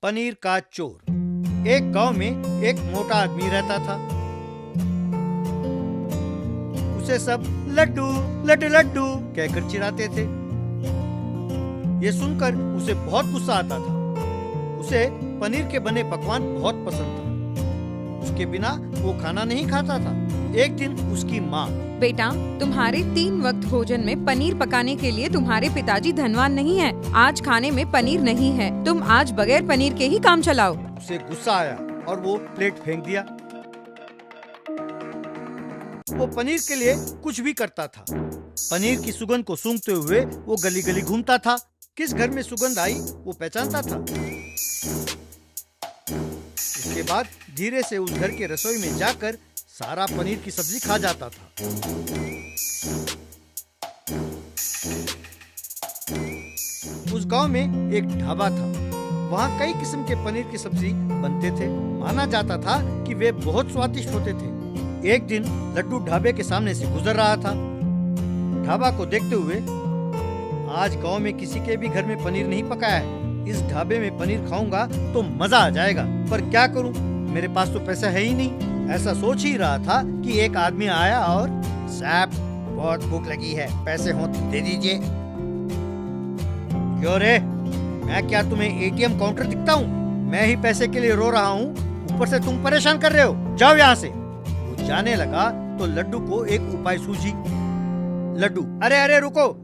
पनीर का चोर। एक गांव में एक मोटा आदमी रहता था। उसे सब लड्डू लड्डू लड्डू कहकर चिढ़ाते थे। ये सुनकर उसे बहुत गुस्सा आता था। उसे पनीर के बने पकवान बहुत पसंद था। उसके बिना वो खाना नहीं खाता था। एक दिन उसकी माँ, बेटा, तुम्हारे 3 वक्त भोजन में पनीर पकाने के लिए तुम्हारे पिताजी धनवान नहीं है। आज खाने में पनीर नहीं है। तुम आज बगैर पनीर के ही काम चलाओ। उसे गुस्सा आया और वो प्लेट फेंक दिया। वो पनीर के लिए कुछ भी करता था। पनीर की सुगंध को सूंघते हुए वो गली गली घूमता था। किस घर में सुगंध आई वो पहचानता था। उसके बाद धीरे से उस घर के रसोई में जाकर सारा पनीर की सब्जी खा जाता था। उस गांव में एक ढाबा था। वहाँ कई किस्म के पनीर की सब्जी बनते थे। माना जाता था कि वे बहुत स्वादिष्ट होते थे। एक दिन लड्डू ढाबे के सामने से गुजर रहा था। ढाबा को देखते हुए, आज गांव में किसी के भी घर में पनीर नहीं पकाया है। इस ढाबे में पनीर खाऊंगा तो मजा आ जाएगा, पर क्या करूं, मेरे पास तो पैसा है ही नहीं। ऐसा सोच ही रहा था कि एक आदमी आया और, साहब बहुत भूख लगी है, पैसे हो तो दे दीजिए। क्यों रे, मैं क्या तुम्हें एटीएम काउंटर दिखता हूँ? मैं ही पैसे के लिए रो रहा हूँ, ऊपर से तुम परेशान कर रहे हो। जाओ यहाँ से। वो जाने लगा तो लड्डू को एक उपाय सूझी। लड्डू, अरे अरे रुको,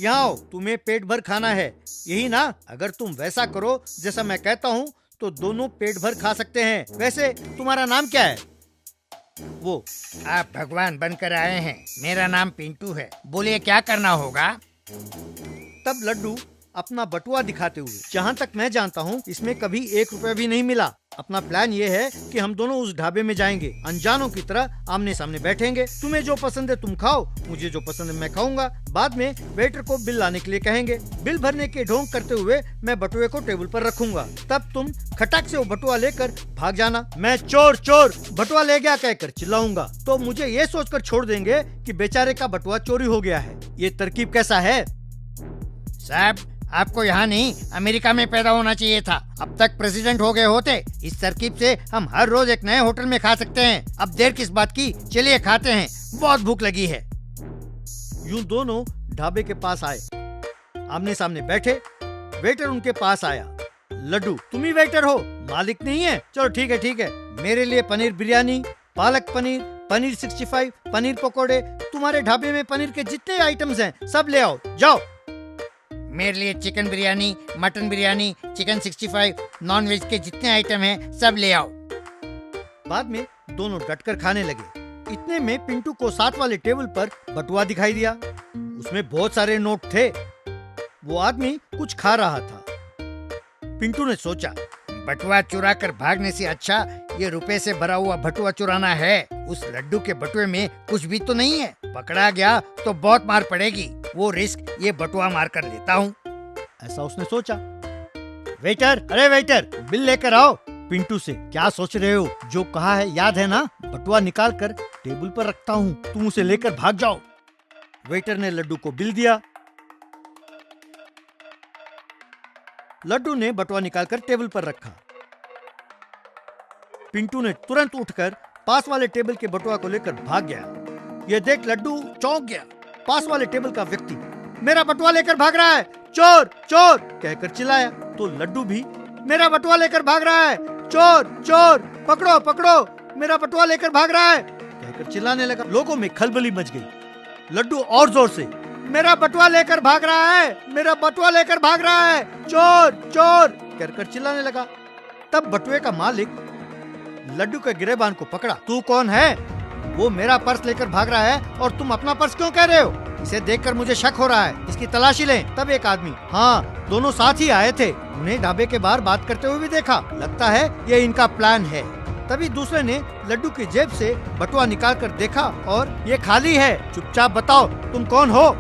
यहाँ आओ, तुम्हें पेट भर खाना है, यही ना? अगर तुम वैसा करो जैसा मैं कहता हूँ तो दोनों पेट भर खा सकते हैं। वैसे तुम्हारा नाम क्या है? वो, आप भगवान बनकर आए हैं, मेरा नाम पिंटू है, बोलिए क्या करना होगा? तब लड्डू अपना बटुआ दिखाते हुए, जहाँ तक मैं जानता हूँ इसमें कभी 1 रुपया भी नहीं मिला। अपना प्लान ये है कि हम दोनों उस ढाबे में जाएंगे, अनजानों की तरह आमने सामने बैठेंगे। तुम्हें जो पसंद है तुम खाओ, मुझे जो पसंद है मैं खाऊंगा। बाद में वेटर को बिल लाने के लिए कहेंगे। बिल भरने के ढोंग करते हुए मैं बटुए को टेबल पर रखूंगा। तब तुम खटक से वो बटुआ लेकर भाग जाना। मैं चोर चोर बटुआ ले गया कहकर चिल्लाऊंगा तो मुझे ये सोचकर छोड़ देंगे कि बेचारे का बटुआ चोरी हो गया है। ये तरकीब कैसा है? साहब, आपको यहाँ नहीं अमेरिका में पैदा होना चाहिए था, अब तक प्रेसिडेंट हो गए होते। इस तरकीब से हम हर रोज एक नए होटल में खा सकते हैं। अब देर किस बात की, चलिए खाते हैं, बहुत भूख लगी है। यूं दोनों ढाबे के पास आए, आमने सामने बैठे। वेटर उनके पास आया। लड्डू, तुम ही वेटर हो, मालिक नहीं है? चलो ठीक है, मेरे लिए पनीर बिरयानी, पालक पनीर, पनीर 65, पनीर पकोड़े, तुम्हारे ढाबे में पनीर के जितने आइटम्स हैं सब ले आओ, जाओ। मेरे लिए chicken biryani, mutton biryani, chicken 65, non veg के जितने आइटम हैं सब ले आओ। बाद में दोनों डटकर खाने लगे। इतने में पिंटू को साथ वाले टेबल पर बटुआ दिखाई दिया। उसमें बहुत सारे नोट थे। वो आदमी कुछ खा रहा था। पिंटू ने सोचा, बटुआ चुरा कर भागने से अच्छा ये रुपए से भरा हुआ बटुआ चुराना है। उस लड्डू के बटुए में कुछ भी तो नहीं है, पकड़ा गया तो बहुत मार पड़ेगी, वो रिस्क ये बटुआ मार कर लेता हूँ। ऐसा उसने सोचा। वेटर, अरे वेटर, बिल लेकर आओ। पिंटू से, क्या सोच रहे हो? जो कहा है याद है ना? बटुआ निकाल कर टेबल पर रखता हूँ, तुम उसे लेकर भाग जाओ। वेटर ने लड्डू को बिल दिया। लड्डू ने बटुआ निकालकर टेबल पर रखा। पिंटू ने तुरंत उठकर पास वाले टेबल के बटुआ को लेकर भाग गया। यह देख लड्डू चौंक गया। पास वाले टेबल का व्यक्ति मेरा बटुआ लेकर भाग रहा है, चोर चोर कहकर चिल्लाया। तो लड्डू भी मेरा बटुआ लेकर भाग रहा है, चोर चोर, पकड़ो पकड़ो, मेरा बटुआ लेकर भाग रहा है कहकर चिल्लाने लगा। लोगों में खलबली मच गई। लड्डू और जोर से मेरा बटुआ लेकर भाग रहा है, मेरा बटुआ लेकर भाग रहा है, चोर चोर कहकर चिल्लाने लगा। तब बटुए का मालिक लड्डू के गिरेबान को पकड़ा। तू कौन है? वो मेरा पर्स लेकर भाग रहा है और तुम अपना पर्स क्यों कह रहे हो? इसे देखकर मुझे शक हो रहा है, इसकी तलाशी लें। तब एक आदमी, हाँ दोनों साथ ही आए थे, उन्हें ढाबे के बाहर बात करते हुए भी देखा, लगता है ये इनका प्लान है। तभी दूसरे ने लड्डू की जेब से बटुआ निकाल कर देखा और ये खाली है, चुपचाप बताओ तुम कौन हो?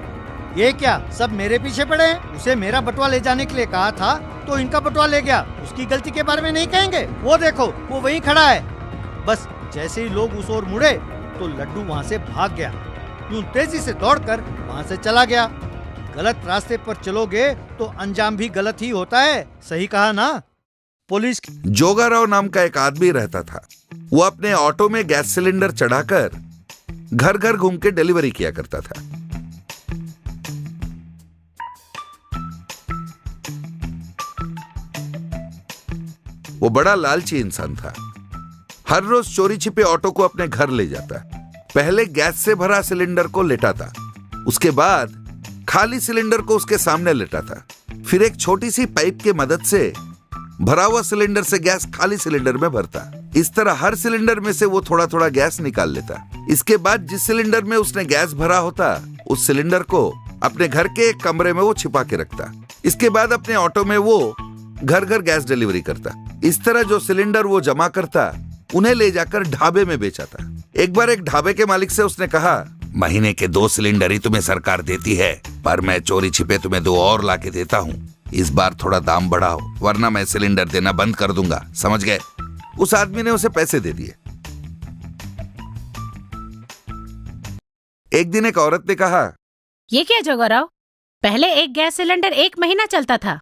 ये क्या सब मेरे पीछे पड़े हैं? उसे मेरा बटुआ ले जाने के लिए कहा था तो इनका बटुआ ले गया, उसकी गलती के बारे में नहीं कहेंगे? वो देखो वो वहीं खड़ा है। बस जैसे ही लोग उस ओर मुड़े तो लड्डू वहाँ से भाग गया। यूं तेजी से दौड़कर वहाँ से चला गया। गलत रास्ते पर चलोगे तो अंजाम भी गलत ही होता है, सही कहा ना? पुलिस जोगाराव नाम का एक आदमी रहता था। वो अपने ऑटो में गैस सिलेंडर चढ़ाकर घर घर घूम के डिलीवरी किया करता था। वो बड़ा लालची इंसान था। हर रोज चोरी छिपे ऑटो को अपने घर ले जाता। पहले गैस से भरा सिलेंडर को लेटाता, उसके बाद खाली सिलेंडर को उसके सामने लेटाता, फिर एक छोटी सी पाइप के मदद से भरा हुआ सिलेंडर से गैस खाली सिलेंडर में भरता। इस तरह हर सिलेंडर में से वो थोड़ा थोड़ा गैस निकाल लेता। इसके बाद जिस सिलेंडर में उसने गैस भरा होता, उस सिलेंडर को अपने घर के एक कमरे में वो छिपा के रखता। इसके बाद अपने ऑटो में वो घर घर गैस डिलीवरी करता। इस तरह जो सिलेंडर वो जमा करता, उन्हें ले जाकर ढाबे में बेचाता। एक बार एक ढाबे के मालिक से उसने कहा, महीने के 2 सिलेंडर ही तुम्हें सरकार देती है, पर मैं चोरी छिपे तुम्हें 2 और लाके देता हूँ। इस बार थोड़ा दाम बढ़ाओ, वरना मैं सिलेंडर देना बंद कर दूंगा, समझ गए? उस आदमी ने उसे पैसे दे दिए। एक दिन एक औरत ने कहा, ये क्या जोगाराव, पहले एक गैस सिलेंडर 1 महीना चलता था,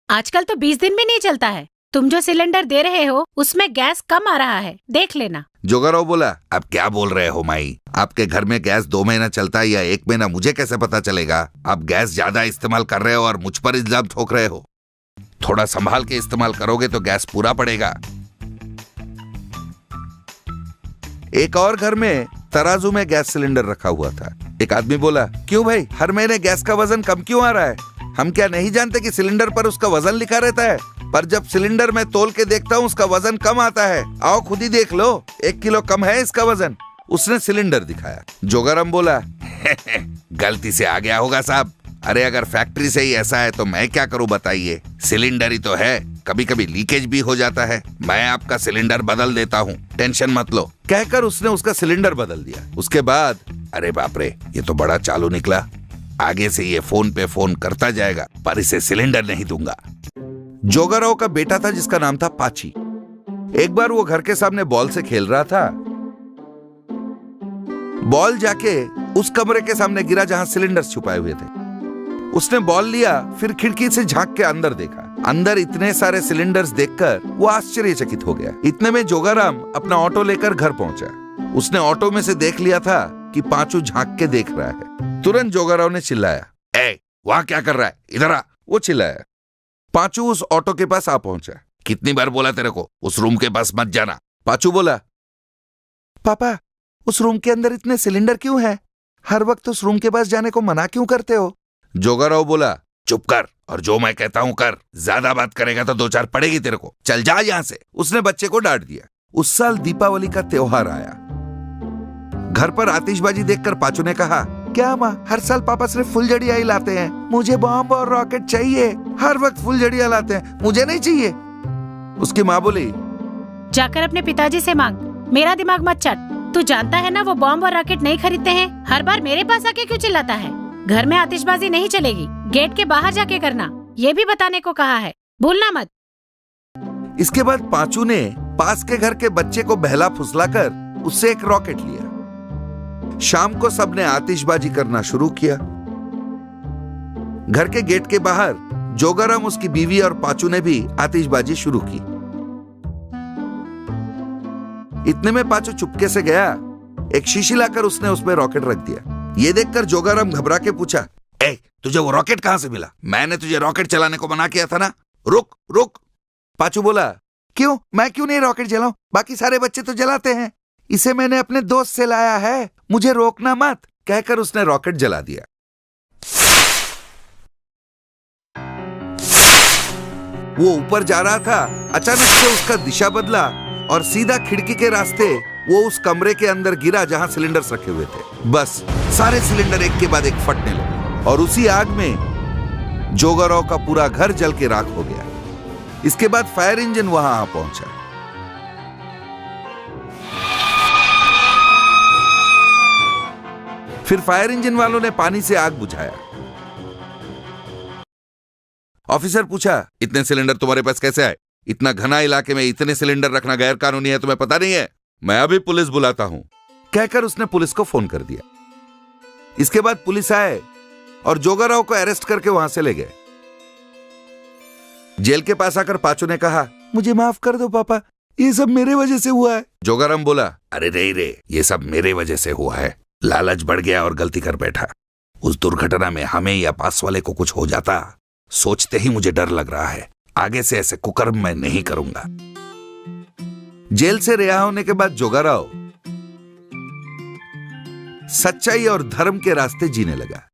आजकल तो 20 दिन भी नहीं चलता है। तुम जो सिलेंडर दे रहे हो उसमें गैस कम आ रहा है, देख लेना। जोगाराव बोला, अब क्या बोल रहे हो माई? आपके घर में गैस 2 महीना चलता है या 1 महीना, मुझे कैसे पता चलेगा? आप गैस ज्यादा इस्तेमाल कर रहे हो और मुझ पर इल्जाम ठोक रहे हो। थोड़ा संभाल के इस्तेमाल करोगे तो गैस पूरा पड़ेगा। एक और घर में तराजू में गैस सिलेंडर रखा हुआ था। एक आदमी बोला, क्यों भाई, हर महीने गैस का वजन कम क्यों आ रहा है? हम क्या नहीं जानते कि सिलेंडर पर उसका वजन लिखा रहता है? पर जब सिलेंडर में तोल के देखता हूँ उसका वजन कम आता है। आओ खुद ही देख लो, 1 किलो कम है इसका वजन। उसने सिलेंडर दिखाया। जोगाराम बोला, गलती से आ गया होगा साहब। अरे अगर फैक्ट्री से ही ऐसा है तो मैं क्या करूं बताइए? सिलेंडर ही तो है, कभी कभी लीकेज भी हो जाता है। मैं आपका सिलेंडर बदल देता हूँ, टेंशन मत लो। कहकर उसने उसका सिलेंडर बदल दिया। उसके बाद, अरे बाप रे, ये तो बड़ा चालू निकला। आगे से ये फोन पे फोन करता जाएगा, पर इसे सिलेंडर नहीं दूंगा। जोगाराव का बेटा था जिसका नाम था पाची। एक बार वो घर के सामने बॉल से खेल रहा था। बॉल जाके उस कमरे के सामने गिरा जहां सिलेंडर्स छुपाए हुए थे। उसने बॉल लिया, फिर खिड़की से झांक के अंदर देखा। अंदर इतने सारे सिलेंडर्स देखकर वो आश्चर्यचकित हो गया। इतने में जोगाराम अपना ऑटो लेकर घर पहुंचा। उसने ऑटो में से देख लिया था कि पांचू झांक के देख रहा है। तुरंत जोगाराव ने चिल्लाया, ए, वहां क्या कर रहा है, इधर आ। वो चिल्लाया। पांचू उस ऑटो के पास आ पहुंचा। कितनी बार बोला तेरे को उस रूम के पास मत जाना? पांचू बोला, पापा, उस रूम के अंदर इतने सिलेंडर क्यों हैं? हर वक्त उस रूम के पास जाने को मना क्यों करते हो? जोगाराव बोला, चुप कर और जो मैं कहता हूं कर। ज्यादा बात करेगा तो 2-4 पड़ेगी तेरे को। चल जा यहां से। उसने बच्चे को डांट दिया। उस साल दीपावली का त्योहार आया। घर पर आतिशबाजी देखकर पांचू ने कहा, क्या माँ, हर साल पापा सिर्फ फुलझड़ियां ही लाते हैं। मुझे बॉम्ब और रॉकेट चाहिए। हर वक्त फुलझड़ियां लाते हैं, मुझे नहीं चाहिए। उसकी माँ बोली, जाकर अपने पिताजी से मांग, मेरा दिमाग मत चाट। तू जानता है ना वो बॉम्ब और रॉकेट नहीं खरीदते हैं। हर बार मेरे पास आके क्यों चिल्लाता है? घर में आतिशबाजी नहीं चलेगी, गेट के बाहर जाके करना। ये भी बताने को कहा है, भूलना मत। इसके बाद पांचू ने पास के घर के बच्चे को बहला फुसलाकर उससे एक रॉकेट लिया। शाम को सबने आतिशबाजी करना शुरू किया। घर के गेट के बाहर जोगाराम, उसकी बीवी और पांचू ने भी आतिशबाजी शुरू की। इतने में पांचू चुपके से गया। एक शीशी लाकर उसने उसमें रॉकेट रख दिया। ये देखकर जोगाराम घबरा के पूछा, ए, तुझे वो रॉकेट कहां से मिला? मैंने तुझे रॉकेट चलाने को मना किया था ना। रुक रुक। पांचू बोला, क्यों, मैं क्यों नहीं रॉकेट जलाऊं? बाकी सारे बच्चे तो जलाते हैं। इसे मैंने अपने दोस्त से लाया है, मुझे रोकना मत। कहकर उसने रॉकेट जला दिया। वो ऊपर जा रहा था, अचानक से उसका दिशा बदला और सीधा खिड़की के रास्ते वो उस कमरे के अंदर गिरा जहां सिलेंडर्स रखे हुए थे। बस सारे सिलेंडर एक के बाद एक फटने लगे और उसी आग में जोगाराव का पूरा घर जल के राख हो गया। इसके बाद फायर इंजन वहां आ पहुंचा। फिर फायर इंजन वालों ने पानी से आग बुझाया। ऑफिसर पूछा, इतने सिलेंडर तुम्हारे पास कैसे आए? इतना घना इलाके में इतने सिलेंडर रखना गैर कानूनी है, तुम्हें पता नहीं है? मैं अभी पुलिस बुलाता हूं। कहकर उसने पुलिस को फोन कर दिया। इसके बाद पुलिस आए और जोगाराव को अरेस्ट करके वहां से ले गए। जेल के पास आकर पांचू ने कहा, मुझे माफ कर दो पापा, ये सब मेरे वजह से हुआ है। जोगाराम बोला, अरे नहीं रे, ये सब मेरे वजह से हुआ है। लालच बढ़ गया और गलती कर बैठा। उस दुर्घटना में हमें या पास वाले को कुछ हो जाता, सोचते ही मुझे डर लग रहा है। आगे से ऐसे कुकर्म मैं नहीं करूंगा। जेल से रिहा होने के बाद जोगाराव सच्चाई और धर्म के रास्ते जीने लगा।